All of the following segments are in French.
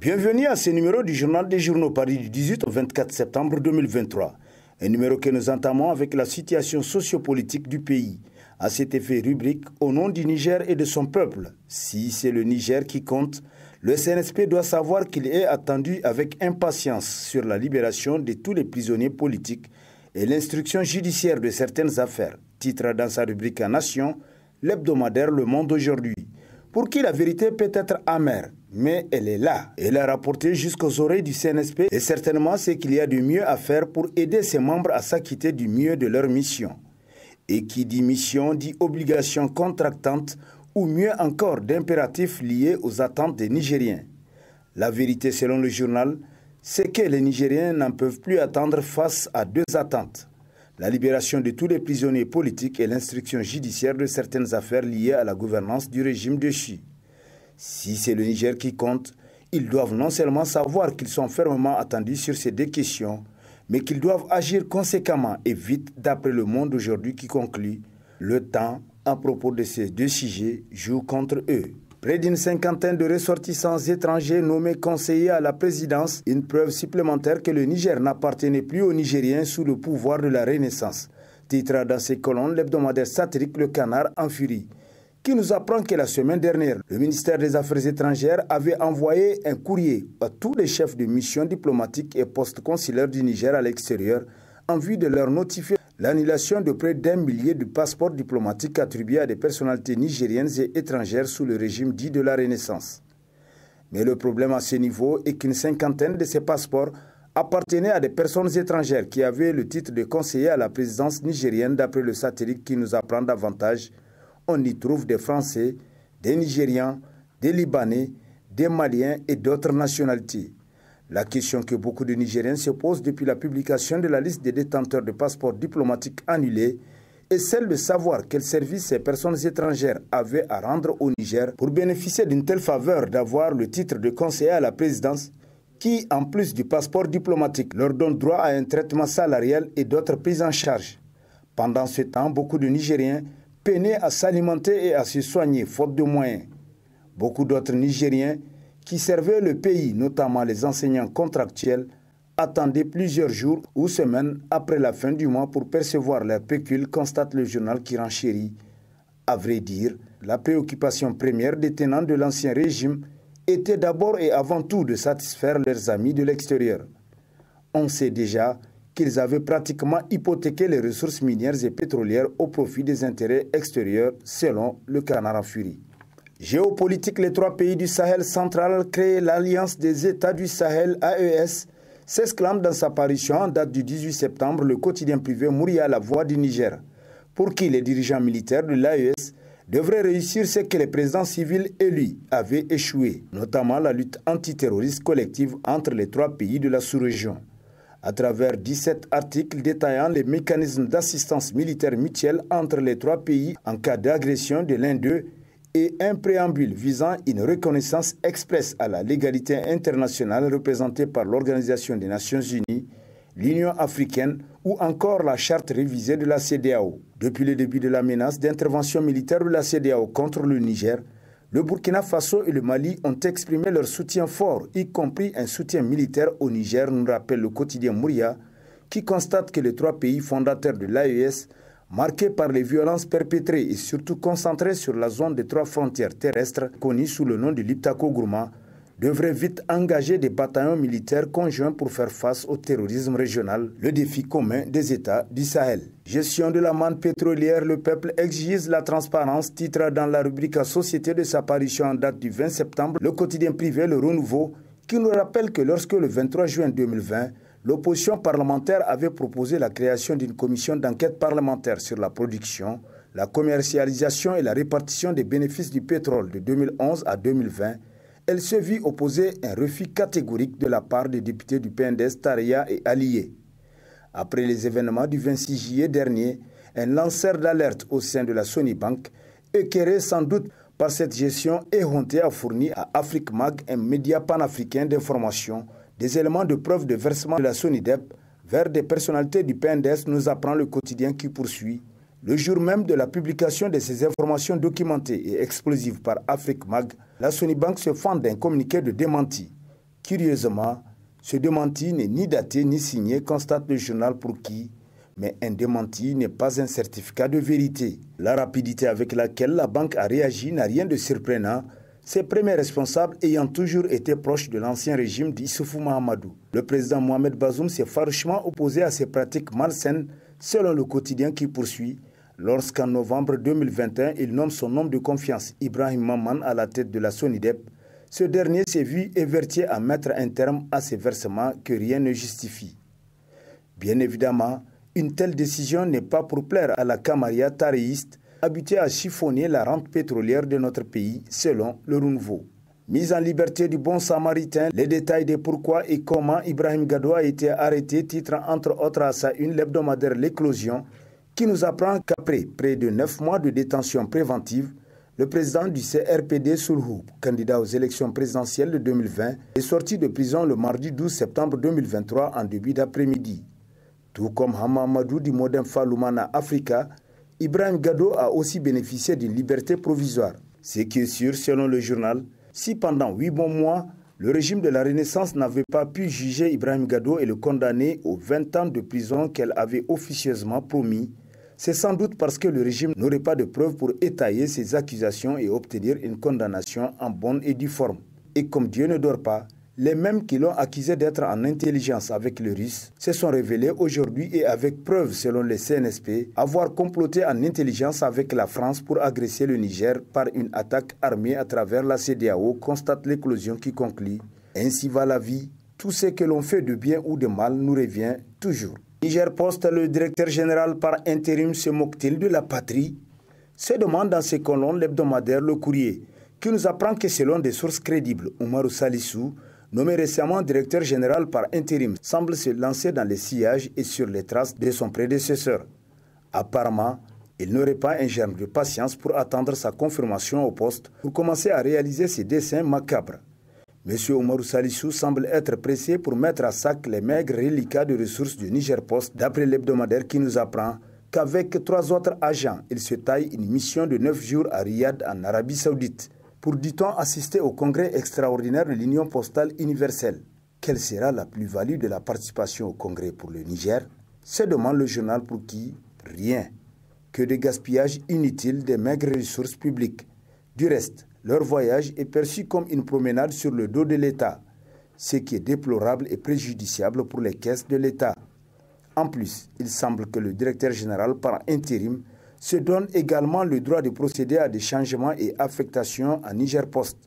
Bienvenue à ce numéro du Journal des Journaux Paris du 18 au 24 septembre 2023. Un numéro que nous entamons avec la situation sociopolitique du pays. À cet effet, rubrique « Au nom du Niger et de son peuple ». Si c'est le Niger qui compte, le CNSP doit savoir qu'il est attendu avec impatience sur la libération de tous les prisonniers politiques et l'instruction judiciaire de certaines affaires. Titre dans sa rubrique « Nation », l'hebdomadaire Le Monde aujourd'hui. Pour qui la vérité peut être amère, mais elle est là. Elle a rapporté jusqu'aux oreilles du CNSP et certainement ce qu'il y a de mieux à faire pour aider ses membres à s'acquitter du mieux de leur mission. Et qui dit mission dit obligation contractante ou mieux encore d'impératifs liés aux attentes des Nigériens. La vérité selon le journal, c'est que les Nigériens n'en peuvent plus attendre face à deux attentes. La libération de tous les prisonniers politiques et l'instruction judiciaire de certaines affaires liées à la gouvernance du régime de Chi. Si c'est le Niger qui compte, ils doivent non seulement savoir qu'ils sont fermement attendus sur ces deux questions, mais qu'ils doivent agir conséquemment et vite d'après Le Monde aujourd'hui qui conclut « Le temps, à propos de ces deux sujets, joue contre eux ». Près d'une cinquantaine de ressortissants étrangers nommés conseillers à la présidence, une preuve supplémentaire que le Niger n'appartenait plus aux Nigériens sous le pouvoir de la Renaissance. Titre dans ses colonnes l'hebdomadaire satirique Le Canard en furie, qui nous apprend que la semaine dernière, le ministère des Affaires étrangères avait envoyé un courrier à tous les chefs de mission diplomatiques et postes consulaires du Niger à l'extérieur en vue de leur notifier l'annulation de près d'1 millier de passeports diplomatiques attribués à des personnalités nigériennes et étrangères sous le régime dit de la Renaissance. Mais le problème à ce niveau est qu'une cinquantaine de ces passeports appartenaient à des personnes étrangères qui avaient le titre de conseiller à la présidence nigérienne d'après le satirique qui nous apprend davantage. On y trouve des Français, des Nigérians, des Libanais, des Maliens et d'autres nationalités. La question que beaucoup de Nigériens se posent depuis la publication de la liste des détenteurs de passeports diplomatiques annulés est celle de savoir quel service ces personnes étrangères avaient à rendre au Niger pour bénéficier d'une telle faveur d'avoir le titre de conseiller à la présidence qui, en plus du passeport diplomatique, leur donne droit à un traitement salarial et d'autres prises en charge. Pendant ce temps, beaucoup de Nigériens peinaient à s'alimenter et à se soigner faute de moyens. Beaucoup d'autres Nigériens qui servaient le pays, notamment les enseignants contractuels, attendaient plusieurs jours ou semaines après la fin du mois pour percevoir leur pécule, constate le journal qui renchérit. À vrai dire, la préoccupation première des tenants de l'ancien régime était d'abord et avant tout de satisfaire leurs amis de l'extérieur. On sait déjà qu'ils avaient pratiquement hypothéqué les ressources minières et pétrolières au profit des intérêts extérieurs, selon le Canard en furie. Géopolitique, les trois pays du Sahel central créent l'Alliance des États du Sahel AES, s'exclame dans sa parution en date du 18 septembre le quotidien privé Mouria La Voix du Niger, pour qui les dirigeants militaires de l'AES devraient réussir ce que les présidents civils élus avaient échoué, notamment la lutte antiterroriste collective entre les trois pays de la sous-région. À travers 17 articles détaillant les mécanismes d'assistance militaire mutuelle entre les trois pays en cas d'agression de l'un d'eux, et un préambule visant une reconnaissance expresse à la légalité internationale représentée par l'Organisation des Nations Unies, l'Union africaine ou encore la charte révisée de la CEDEAO. Depuis le début de la menace d'intervention militaire de la CEDEAO contre le Niger, le Burkina Faso et le Mali ont exprimé leur soutien fort, y compris un soutien militaire au Niger, nous rappelle le quotidien Mouria, qui constate que les trois pays fondateurs de l'AES, marqués par les violences perpétrées et surtout concentrés sur la zone des trois frontières terrestres, connue sous le nom de l'Iptako-Gourma, devraient vite engager des bataillons militaires conjoints pour faire face au terrorisme régional, le défi commun des États du Sahel. Gestion de la manne pétrolière, le peuple exige la transparence, titre dans la rubrique Société de sa parution en date du 20 septembre, le quotidien privé Le Renouveau, qui nous rappelle que lorsque le 23 juin 2020, l'opposition parlementaire avait proposé la création d'une commission d'enquête parlementaire sur la production, la commercialisation et la répartition des bénéfices du pétrole de 2011 à 2020, elle se vit opposer un refus catégorique de la part des députés du PNDS Tareya et alliés. Après les événements du 26 juillet dernier, un lanceur d'alerte au sein de la Sonibank, éclairé sans doute par cette gestion éhontée, a fourni à Afrique Mag, un média panafricain d'information, des éléments de preuve de versement de la Sonidep vers des personnalités du PNDS, nous apprend le quotidien qui poursuit. Le jour même de la publication de ces informations documentées et explosives par Afrique Mag, la Sonibank se fend d'un communiqué de démenti. Curieusement, ce démenti n'est ni daté ni signé, constate le journal pour qui, mais un démenti n'est pas un certificat de vérité. La rapidité avec laquelle la banque a réagi n'a rien de surprenant, ses premiers responsables ayant toujours été proches de l'ancien régime d'Issoufou Mahamadou. Le président Mohamed Bazoum s'est farouchement opposé à ces pratiques malsaines, selon le quotidien qui poursuit, lorsqu'en novembre 2021, il nomme son homme de confiance, Ibrahim Maman, à la tête de la SONIDEP. Ce dernier s'est vu évertué à mettre un terme à ces versements que rien ne justifie. Bien évidemment, une telle décision n'est pas pour plaire à la Camarilla taréiste, habituée à chiffonner la rente pétrolière de notre pays, selon le Renouveau. Mise en liberté du bon samaritain, les détails de pourquoi et comment Ibrahim Gado a été arrêté titrent entre autres à sa une l'hebdomadaire L'Éclosion, qui nous apprend qu'après près de 9 mois de détention préventive, le président du CRPD Soulhou, candidat aux élections présidentielles de 2020, est sorti de prison le mardi 12 septembre 2023 en début d'après-midi. Tout comme Hamamadou du Modem Falumana Africa, Ibrahim Gado a aussi bénéficié d'une liberté provisoire. Ce qui est sûr, selon le journal, si pendant 8 bons mois, le régime de la Renaissance n'avait pas pu juger Ibrahim Gado et le condamner aux 20 ans de prison qu'elle avait officieusement promis, c'est sans doute parce que le régime n'aurait pas de preuves pour étayer ses accusations et obtenir une condamnation en bonne et due forme. Et comme Dieu ne dort pas, les mêmes qui l'ont accusé d'être en intelligence avec le Russe se sont révélés aujourd'hui et avec preuve, selon le CNSP, avoir comploté en intelligence avec la France pour agresser le Niger par une attaque armée à travers la CEDEAO, constate L'Éclosion qui conclut. Ainsi va la vie, tout ce que l'on fait de bien ou de mal nous revient toujours. Niger Post, le directeur général par intérim se moque-t-il de la patrie? Se demande dans ses colonnes l'hebdomadaire Le Courrier, qui nous apprend que selon des sources crédibles, Oumarou Salissou, nommé récemment directeur général par intérim, semble se lancer dans les sillages et sur les traces de son prédécesseur. Apparemment, il n'aurait pas un germe de patience pour attendre sa confirmation au poste pour commencer à réaliser ses desseins macabres. M. Oumarou Salissou semble être pressé pour mettre à sac les maigres reliquats de ressources du Niger Post, d'après l'hebdomadaire qui nous apprend qu'avec 3 autres agents, il se taille une mission de 9 jours à Riyad en Arabie Saoudite, pour, dit-on, assister au congrès extraordinaire de l'Union postale universelle. Quelle sera la plus-value de la participation au congrès pour le Niger? Se demande le journal pour qui? Rien. Que de gaspillage inutile des maigres ressources publiques. Du reste, leur voyage est perçu comme une promenade sur le dos de l'État, ce qui est déplorable et préjudiciable pour les caisses de l'État. En plus, il semble que le directeur général par intérim se donne également le droit de procéder à des changements et affectations à Niger Post.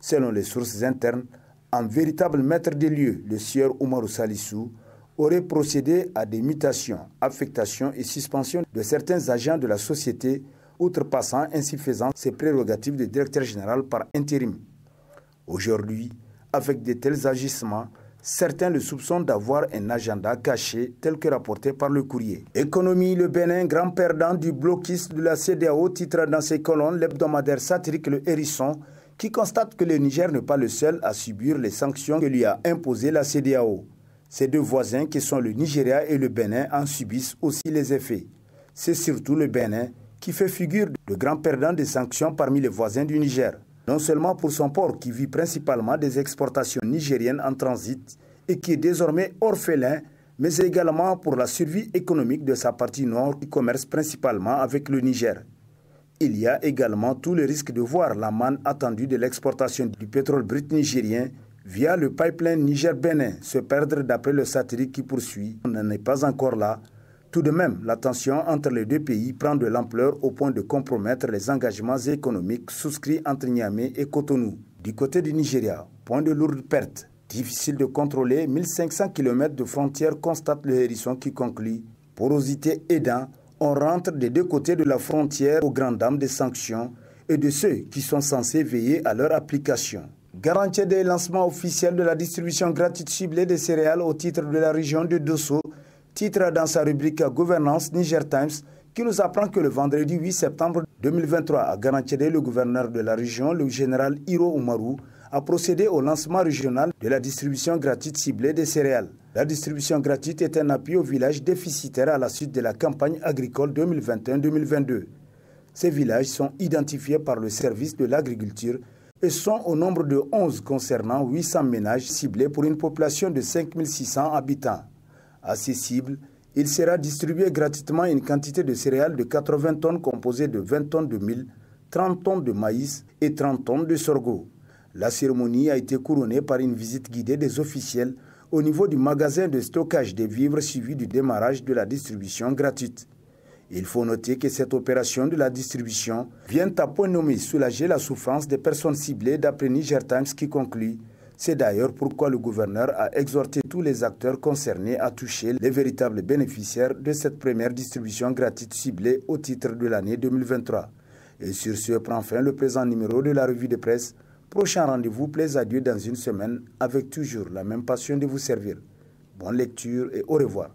Selon les sources internes, un véritable maître des lieux, le sieur Oumarou Salissou, aurait procédé à des mutations, affectations et suspensions de certains agents de la société, outrepassant ainsi faisant ses prérogatives de directeur général par intérim. Aujourd'hui, avec de tels agissements, certains le soupçonnent d'avoir un agenda caché tel que rapporté par Le Courrier. Économie, le Bénin, grand perdant du blocus de la CEDEAO, titre dans ses colonnes l'hebdomadaire satirique Le Hérisson, qui constate que le Niger n'est pas le seul à subir les sanctions que lui a imposées la CEDEAO. Ses deux voisins, qui sont le Nigeria et le Bénin, en subissent aussi les effets. C'est surtout le Bénin qui fait figure de grand perdant des sanctions parmi les voisins du Niger. Non seulement pour son port qui vit principalement des exportations nigériennes en transit et qui est désormais orphelin, mais également pour la survie économique de sa partie nord qui commerce principalement avec le Niger. Il y a également tout le risque de voir la manne attendue de l'exportation du pétrole brut nigérien via le pipeline Niger-Bénin se perdre d'après le satirique qui poursuit. On n'en est pas encore là. Tout de même, la tension entre les deux pays prend de l'ampleur au point de compromettre les engagements économiques souscrits entre Niamey et Cotonou. Du côté du Nigeria, point de lourde perte. Difficile de contrôler, 1500 km de frontières, constate Le Hérisson qui conclut. Porosité aidant, on rentre des deux côtés de la frontière aux grandes dames des sanctions et de ceux qui sont censés veiller à leur application. Garantie des lancements officiels de la distribution gratuite ciblée des céréales au titre de la région de Dosso, titre dans sa rubrique Gouvernance Niger Times, qui nous apprend que le vendredi 8 septembre 2023, à Garantier, le gouverneur de la région, le général Hiro Oumarou, a procédé au lancement régional de la distribution gratuite ciblée des céréales. La distribution gratuite est un appui aux villages déficitaires à la suite de la campagne agricole 2021-2022. Ces villages sont identifiés par le service de l'agriculture et sont au nombre de 11 concernant 800 ménages ciblés pour une population de 5600 habitants. À ces cibles, il sera distribué gratuitement une quantité de céréales de 80 tonnes composée de 20 tonnes de mil, 30 tonnes de maïs et 30 tonnes de sorgho. La cérémonie a été couronnée par une visite guidée des officiels au niveau du magasin de stockage des vivres suivi du démarrage de la distribution gratuite. Il faut noter que cette opération de la distribution vient à point nommé soulager la souffrance des personnes ciblées d'après Niger Times qui conclut. C'est d'ailleurs pourquoi le gouverneur a exhorté tous les acteurs concernés à toucher les véritables bénéficiaires de cette première distribution gratuite ciblée au titre de l'année 2023. Et sur ce prend fin le présent numéro de la revue de presse. Prochain rendez-vous, plaise à Dieu dans une semaine avec toujours la même passion de vous servir. Bonne lecture et au revoir.